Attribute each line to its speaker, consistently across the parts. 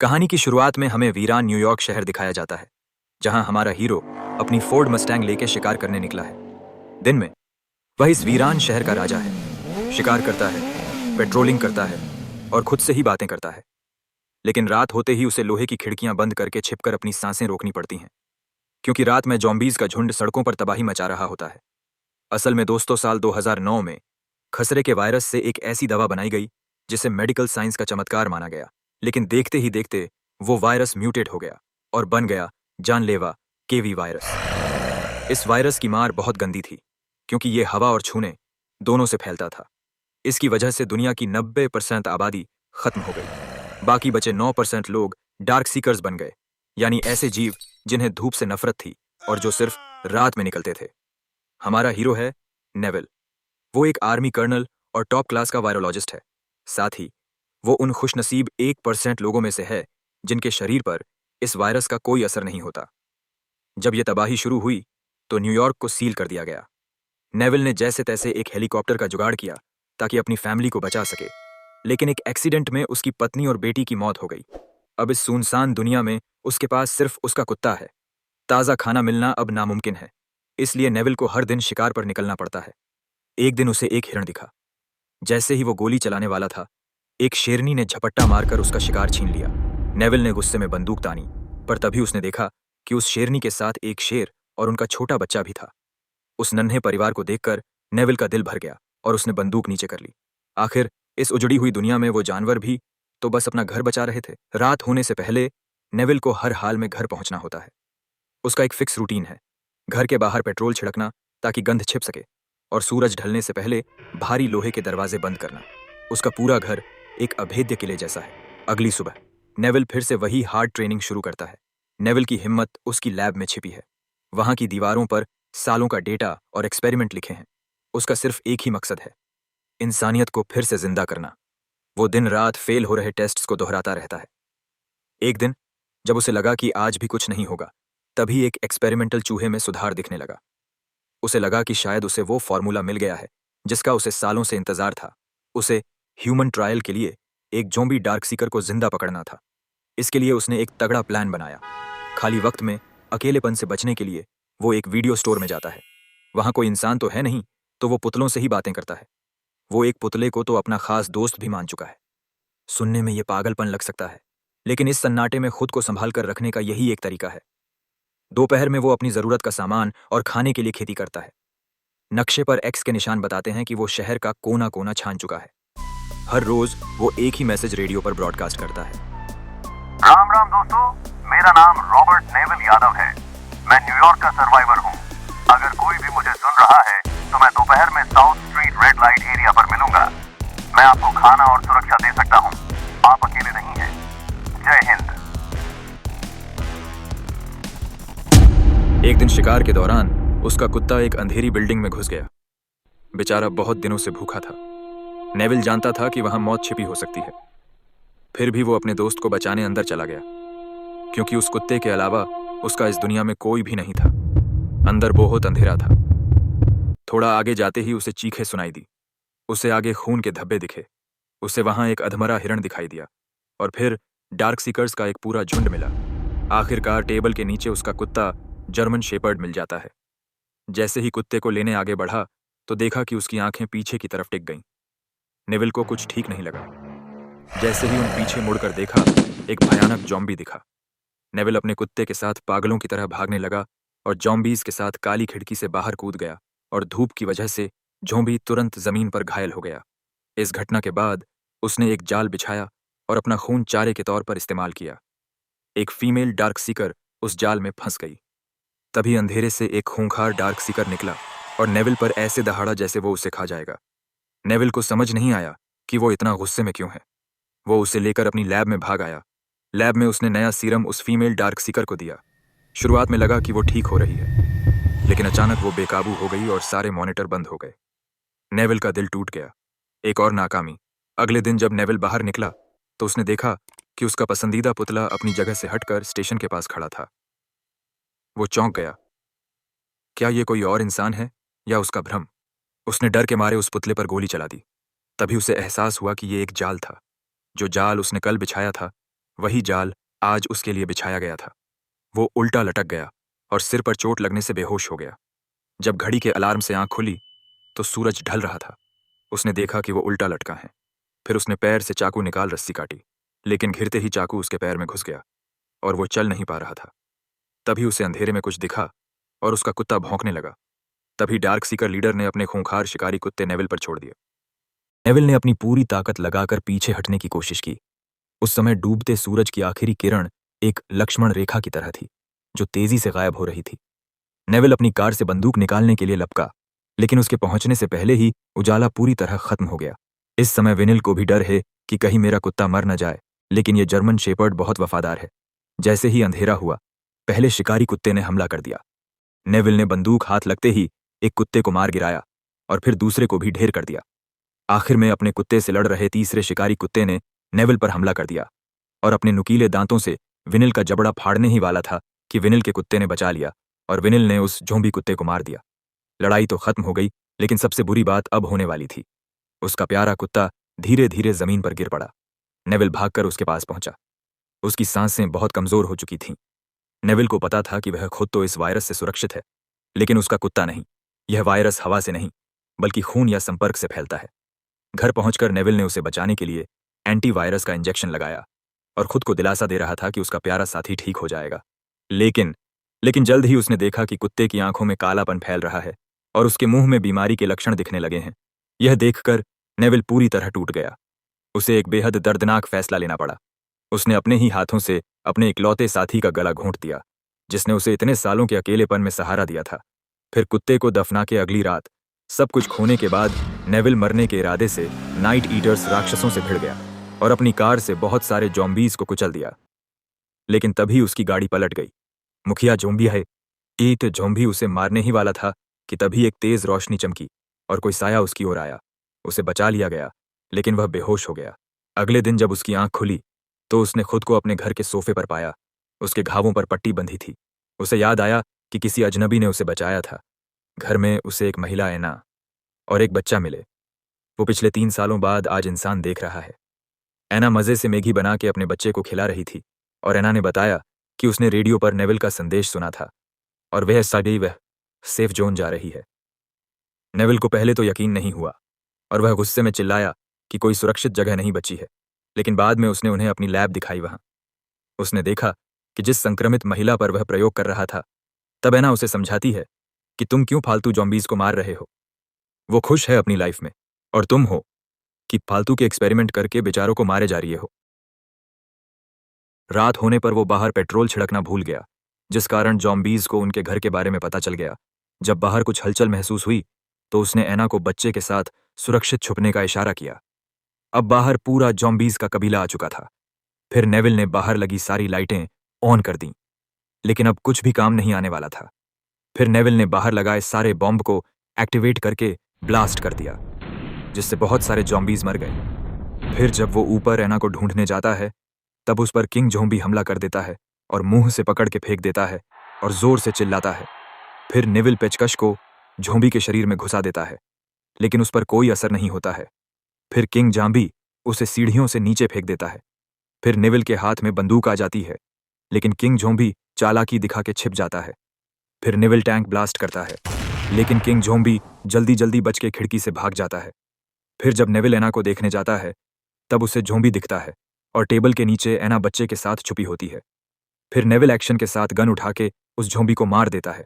Speaker 1: कहानी की शुरुआत में हमें वीरान न्यूयॉर्क शहर दिखाया जाता है, जहां हमारा हीरो अपनी फोर्ड मस्टैंग लेके शिकार करने निकला है। दिन में वह इस वीरान शहर का राजा है, शिकार करता है, पेट्रोलिंग करता है और खुद से ही बातें करता है। लेकिन रात होते ही उसे लोहे की खिड़कियां बंद करके छिपकर अपनी सांसें रोकनी पड़ती हैं, क्योंकि रात में जॉम्बीज का झुंड सड़कों पर तबाही मचा रहा होता है। असल में दोस्तों, साल 2009 में खसरे के वायरस से एक ऐसी दवा बनाई गई जिसे मेडिकल साइंस का चमत्कार माना गया। लेकिन देखते ही देखते वो वायरस म्यूटेट हो गया और बन गया जानलेवा केवी वायरस। इस वायरस की मार बहुत गंदी थी, क्योंकि ये हवा और छूने दोनों से फैलता था। इसकी वजह से दुनिया की 90% आबादी खत्म हो गई। बाकी बचे 9% लोग डार्क सीकर्स बन गए, यानी ऐसे जीव जिन्हें धूप से नफरत थी और जो सिर्फ रात में निकलते थे। हमारा हीरो है नेविल। वो एक आर्मी कर्नल और टॉप क्लास का वायरोलॉजिस्ट है। साथ ही वो उन खुशनसीब 1% लोगों में से है जिनके शरीर पर इस वायरस का कोई असर नहीं होता। जब यह तबाही शुरू हुई तो न्यूयॉर्क को सील कर दिया गया। नेविल ने जैसे तैसे एक हेलीकॉप्टर का जुगाड़ किया ताकि अपनी फैमिली को बचा सके, लेकिन एक एक्सीडेंट में उसकी पत्नी और बेटी की मौत हो गई। अब इस सुनसान दुनिया में उसके पास सिर्फ उसका कुत्ता है। ताज़ा खाना मिलना अब नामुमकिन है, इसलिए नेविल को हर दिन शिकार पर निकलना पड़ता है। एक दिन उसे एक हिरण दिखा। जैसे ही वो गोली चलाने वाला था, एक शेरनी ने झपट्टा मारकर उसका शिकार छीन लिया। नेविल ने गुस्से में बंदूक तानी, पर तभी उसने देखा कि उस शेरनी के साथ एक शेर और उनका छोटा बच्चा भी था। उस नन्हे परिवार को देखकर नेविल का दिल भर गया और उसने बंदूक नीचे कर ली। आखिर इस उजड़ी हुई दुनिया में वो जानवर भी तो बस अपना घर बचा रहे थे। रात होने से पहले नेविल को हर हाल में घर पहुंचना होता है। उसका एक फिक्स रूटीन है, घर के बाहर पेट्रोल छिड़कना ताकि गंध छिप सके, और सूरज ढलने से पहले भारी लोहे के दरवाजे बंद करना। उसका पूरा घर एक अभेद्य किले जैसा है। अगली सुबह नेविल फिर से वही हार्ड ट्रेनिंग शुरू करता है। नेविल की हिम्मत उसकी लैब में छिपी है। वहां की दीवारों पर सालों का डेटा और एक्सपेरिमेंट लिखे हैं। उसका सिर्फ एक ही मकसद है, इंसानियत को फिर से जिंदा करना। वो दिन रात फेल हो रहे टेस्ट्स को दोहराता रहता है। एक दिन जब उसे लगा कि आज भी कुछ नहीं होगा, तभी एक एक्सपेरिमेंटल चूहे में सुधार दिखने लगा। उसे लगा कि शायद उसे वो फॉर्मूला मिल गया है जिसका उसे सालों से इंतजार था। उसे ह्यूमन ट्रायल के लिए एक ज़ॉम्बी डार्क सीकर को जिंदा पकड़ना था। इसके लिए उसने एक तगड़ा प्लान बनाया। खाली वक्त में अकेलेपन से बचने के लिए वो एक वीडियो स्टोर में जाता है। वहां कोई इंसान तो है नहीं, तो वो पुतलों से ही बातें करता है। वो एक पुतले को तो अपना खास दोस्त भी मान चुका है। सुनने में ये पागलपन लग सकता है, लेकिन इस सन्नाटे में खुद को संभाल कर रखने का यही एक तरीका है। दोपहर में वो अपनी जरूरत का सामान और खाने के लिए खेती करता है। नक्शे पर एक्स के निशान बताते हैं कि वो शहर का कोना कोना छान चुका है। हर रोज वो एक ही मैसेज रेडियो पर ब्रॉडकास्ट करता है।
Speaker 2: राम राम दोस्तों, मेरा नाम रॉबर्ट नेविल यादव है। मैं न्यूयॉर्क का सर्वाइवर हूँ। अगर कोई भी मुझे सुन रहा है तो मैं दोपहर में south street red light area पर मिलूंगा। मैं आपको खाना और सुरक्षा दे सकता हूँ। आप अकेले नहीं हैं। जय हिंद।
Speaker 1: एक दिन शिकार के दौरान उसका कुत्ता एक अंधेरी बिल्डिंग में घुस गया। बेचारा बहुत दिनों से भूखा था। नेविल जानता था कि वहां मौत छिपी हो सकती है, फिर भी वो अपने दोस्त को बचाने अंदर चला गया, क्योंकि उस कुत्ते के अलावा उसका इस दुनिया में कोई भी नहीं था। अंदर बहुत अंधेरा था। थोड़ा आगे जाते ही उसे चीखें सुनाई दी। उसे आगे खून के धब्बे दिखे। उसे वहां एक अधमरा हिरण दिखाई दिया, और फिर डार्क सीकर्स का एक पूरा झुंड मिला। आखिरकार टेबल के नीचे उसका कुत्ता जर्मन शेपर्ड मिल जाता है। जैसे ही कुत्ते को लेने आगे बढ़ा तो देखा कि उसकी आंखें पीछे की तरफ टिक गईं। नेविल को कुछ ठीक नहीं लगा। जैसे ही उन पीछे मुड़कर देखा, एक भयानक जॉम्बी दिखा। नेविल अपने कुत्ते के साथ पागलों की तरह भागने लगा और जॉम्बीज के साथ काली खिड़की से बाहर कूद गया, और धूप की वजह से जॉम्बी तुरंत जमीन पर घायल हो गया। इस घटना के बाद उसने एक जाल बिछाया और अपना खून चारे के तौर पर इस्तेमाल किया। एक फीमेल डार्क सीकर उस जाल में फंस गई। तभी अंधेरे से एक खूंखार डार्क सीकर निकला और नेविल पर ऐसे दहाड़ा जैसे वो उसे खा जाएगा। नेविल को समझ नहीं आया कि वो इतना गुस्से में क्यों है। वो उसे लेकर अपनी लैब में भाग आया। लैब में उसने नया सीरम उस फीमेल डार्क सीकर को दिया। शुरुआत में लगा कि वो ठीक हो रही है, लेकिन अचानक वो बेकाबू हो गई और सारे मॉनिटर बंद हो गए। नेविल का दिल टूट गया। एक और नाकामी। अगले दिन जब नेविल बाहर निकला तो उसने देखा कि उसका पसंदीदा पुतला अपनी जगह से हटकर स्टेशन के पास खड़ा था। वो चौंक गया। क्या ये कोई और इंसान है या उसका भ्रम? उसने डर के मारे उस पुतले पर गोली चला दी। तभी उसे एहसास हुआ कि ये एक जाल था। जो जाल उसने कल बिछाया था वही जाल आज उसके लिए बिछाया गया था। वो उल्टा लटक गया और सिर पर चोट लगने से बेहोश हो गया। जब घड़ी के अलार्म से आंख खुली तो सूरज ढल रहा था। उसने देखा कि वो उल्टा लटका है। फिर उसने पैर से चाकू निकाल रस्सी काटी, लेकिन घिरते ही चाकू उसके पैर में घुस गया और वो चल नहीं पा रहा था। तभी उसे अंधेरे में कुछ दिखा और उसका कुत्ता भौंकने लगा। तभी डार्क सीकर लीडर ने अपने खूंखार शिकारी कुत्ते नेविल पर छोड़ दिए। नेविल ने अपनी पूरी ताकत लगाकर पीछे हटने की कोशिश की। उस समय डूबते सूरज की आखिरी किरण एक लक्ष्मण रेखा की तरह थी, जो तेजी से गायब हो रही थी। नेविल अपनी कार से बंदूक निकालने के लिए लपका, लेकिन उसके पहुंचने से पहले ही उजाला पूरी तरह खत्म हो गया। इस समय विनिल को भी डर है कि कहीं मेरा कुत्ता मर न जाए, लेकिन यह जर्मन शेपर्ड बहुत वफादार है। जैसे ही अंधेरा हुआ, पहले शिकारी कुत्ते ने हमला कर दिया। नेविल ने बंदूक हाथ लगते ही एक कुत्ते को मार गिराया और फिर दूसरे को भी ढेर कर दिया। आखिर में अपने कुत्ते से लड़ रहे तीसरे शिकारी कुत्ते ने नेविल पर हमला कर दिया और अपने नुकीले दांतों से विनिल का जबड़ा फाड़ने ही वाला था कि विनिल के कुत्ते ने बचा लिया और विनिल ने उस ज़ॉम्बी कुत्ते को मार दिया। लड़ाई तो खत्म हो गई, लेकिन सबसे बुरी बात अब होने वाली थी। उसका प्यारा कुत्ता धीरे धीरे जमीन पर गिर पड़ा। नेविल भागकर उसके पास पहुंचा। उसकी सांसें बहुत कमजोर हो चुकी थीं। नेविल को पता था कि वह खुद तो इस वायरस से सुरक्षित है, लेकिन उसका कुत्ता नहीं। यह वायरस हवा से नहीं, बल्कि खून या संपर्क से फैलता है। घर पहुंचकर नेविल ने उसे बचाने के लिए एंटीवायरस का इंजेक्शन लगाया और खुद को दिलासा दे रहा था कि उसका प्यारा साथी ठीक हो जाएगा। लेकिन जल्द ही उसने देखा कि कुत्ते की आंखों में कालापन फैल रहा है और उसके मुंह में बीमारी के लक्षण दिखने लगे हैं। यह देखकर नेविल पूरी तरह टूट गया। उसे एक बेहद दर्दनाक फैसला लेना पड़ा। उसने अपने ही हाथों से अपने इकलौते साथी का गला घोंट दिया, जिसने उसे इतने सालों के अकेलेपन में सहारा दिया था। फिर कुत्ते को दफना के अगली रात सब कुछ खोने के बाद नेविल मरने के इरादे से नाइट ईटर्स राक्षसों से भिड़ गया और अपनी कार से बहुत सारे ज़ॉम्बीज़ को कुचल दिया। लेकिन तभी उसकी गाड़ी पलट गई। मुखिया ज़ॉम्बी है। एक ज़ॉम्बी उसे मारने ही वाला था कि तभी एक तेज रोशनी चमकी और कोई साया उसकी ओर आया। उसे बचा लिया गया, लेकिन वह बेहोश हो गया। अगले दिन जब उसकी आंख खुली तो उसने खुद को अपने घर के सोफे पर पाया। उसके घावों पर पट्टी बंधी थी। उसे याद आया कि किसी अजनबी ने उसे बचाया था। घर में उसे एक महिला ऐना और एक बच्चा मिले। वो पिछले 3 सालों बाद आज इंसान देख रहा है। ऐना मज़े से मैगी बना के अपने बच्चे को खिला रही थी और ऐना ने बताया कि उसने रेडियो पर नेविल का संदेश सुना था और वह सदैव सेफ जोन जा रही है। नेविल को पहले तो यकीन नहीं हुआ और वह गुस्से में चिल्लाया कि कोई सुरक्षित जगह नहीं बची है, लेकिन बाद में उसने उन्हें अपनी लैब दिखाई। वहां उसने देखा कि जिस संक्रमित महिला पर वह प्रयोग कर रहा था, तब ऐना उसे समझाती है कि तुम क्यों फालतू ज़ॉम्बीज़ को मार रहे हो। वो खुश है अपनी लाइफ में और तुम हो कि फालतू के एक्सपेरिमेंट करके बेचारों को मारे जा रही हो। रात होने पर वो बाहर पेट्रोल छिड़कना भूल गया, जिस कारण ज़ॉम्बीज़ को उनके घर के बारे में पता चल गया। जब बाहर कुछ हलचल महसूस हुई तो उसने ऐना को बच्चे के साथ सुरक्षित छुपने का इशारा किया। अब बाहर पूरा ज़ॉम्बीज़ का कबीला आ चुका था। फिर नेविल ने बाहर लगी सारी लाइटें ऑन कर दीं, लेकिन अब कुछ भी काम नहीं आने वाला था। फिर नेविल ने बाहर लगाए सारे बॉम्ब को एक्टिवेट करके ब्लास्ट कर दिया, जिससे बहुत सारे ज़ॉम्बीज़ मर गए। फिर जब वो ऊपर ऐना को ढूंढने जाता है, तब उस पर किंग ज़ॉम्बी हमला कर देता है और मुंह से पकड़ के फेंक देता है और जोर से चिल्लाता है। फिर नेविल पेचकश को ज़ॉम्बी के शरीर में घुसा देता है, लेकिन उस पर कोई असर नहीं होता है। फिर किंग ज़ॉम्बी उसे सीढ़ियों से नीचे फेंक देता है। फिर नेविल के हाथ में बंदूक आ जाती है, लेकिन किंग ज़ॉम्बी चालाकी दिखा के छिप जाता है। फिर नेविल टैंक ब्लास्ट करता है, लेकिन किंग ज़ॉम्बी जल्दी जल्दी बच के खिड़की से भाग जाता है। फिर जब नेविल ऐना को देखने जाता है, तब उसे ज़ॉम्बी दिखता है और टेबल के नीचे ऐना बच्चे के साथ छुपी होती है। फिर नेविल एक्शन के साथ गन उठा के उस ज़ॉम्बी को मार देता है,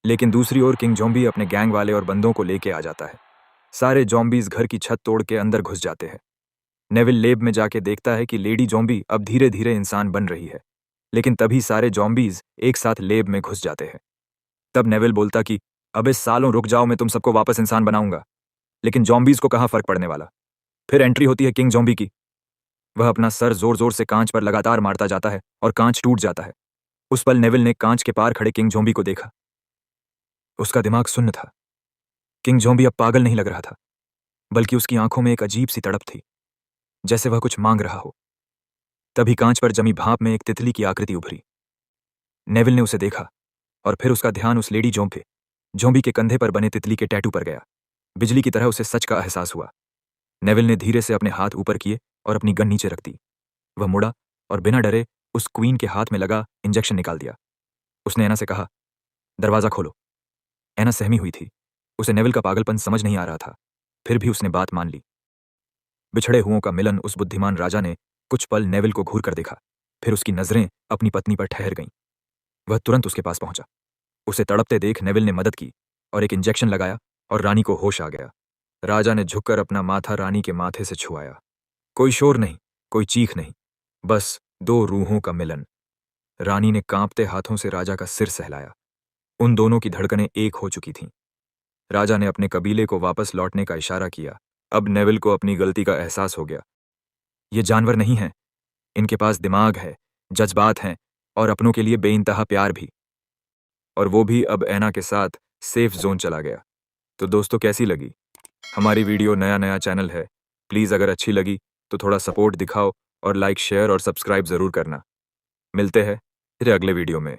Speaker 1: लेकिन दूसरी ओर किंग ज़ॉम्बी अपने गैंग वाले और बंदों को लेके आ जाता है। सारे ज़ॉम्बीज़ घर की छत तोड़ के अंदर घुस जाते हैं। नेविल लेब में जाके देखता है कि लेडी ज़ॉम्बी अब धीरे धीरे इंसान बन रही है, लेकिन तभी सारे ज़ॉम्बीज़ एक साथ लेब में घुस जाते हैं। तब नेविल बोलता कि अबे सालों रुक जाओ, मैं तुम सबको वापस इंसान बनाऊंगा। लेकिन ज़ॉम्बीज़ को कहाँ फर्क पड़ने वाला। फिर एंट्री होती है किंग ज़ॉम्बी की। वह अपना सर जोर जोर से कांच पर लगातार मारता जाता है और कांच टूट जाता है। उस पल नेविल ने कांच के पार खड़े किंग ज़ॉम्बी को देखा। उसका दिमाग सुन्न था। किंग ज़ॉम्बी अब पागल नहीं लग रहा था, बल्कि उसकी आंखों में एक अजीब सी तड़प थी, जैसे वह कुछ मांग रहा हो। तभी कांच पर जमी भाप में एक तितली की आकृति उभरी। नेविल ने उसे देखा और फिर उसका ध्यान उस लेडी ज़ॉम्बी के कंधे पर बने तितली के टैटू पर गया। बिजली की तरह उसे सच का एहसास हुआ। नेविल ने धीरे से अपने हाथ ऊपर किए और अपनी गन नीचे रख दी। वह मुड़ा और बिना डरे उस क्वीन के हाथ में लगा इंजेक्शन निकाल दिया। उसने एना से कहा, दरवाजा खोलो। एना सहमी हुई थी। उसे नेविल का पागलपन समझ नहीं आ रहा था, फिर भी उसने बात मान ली। बिछड़े हुओं का मिलन उस बुद्धिमान राजा ने कुछ पल नेविल को घूर कर देखा, फिर उसकी नजरें अपनी पत्नी पर ठहर गईं। वह तुरंत उसके पास पहुंचा। उसे तड़पते देख नेविल ने मदद की और एक इंजेक्शन लगाया और रानी को होश आ गया। राजा ने झुककर अपना माथा रानी के माथे से छुआया। कोई शोर नहीं, कोई चीख नहीं, बस दो रूहों का मिलन। रानी ने कांपते हाथों से राजा का सिर सहलाया। उन दोनों की धड़कनें एक हो चुकी थीं। राजा ने अपने कबीले को वापस लौटने का इशारा किया। अब नेविल को अपनी गलती का एहसास हो गया। ये जानवर नहीं हैं, इनके पास दिमाग है, जज्बात हैं और अपनों के लिए बेइंतहा प्यार भी। और वो भी अब एना के साथ सेफ जोन चला गया। तो दोस्तों, कैसी लगी हमारी वीडियो? नया नया चैनल है, प्लीज़ अगर अच्छी लगी तो थोड़ा सपोर्ट दिखाओ और लाइक, शेयर और सब्सक्राइब ज़रूर करना। मिलते हैं फिर अगले वीडियो में।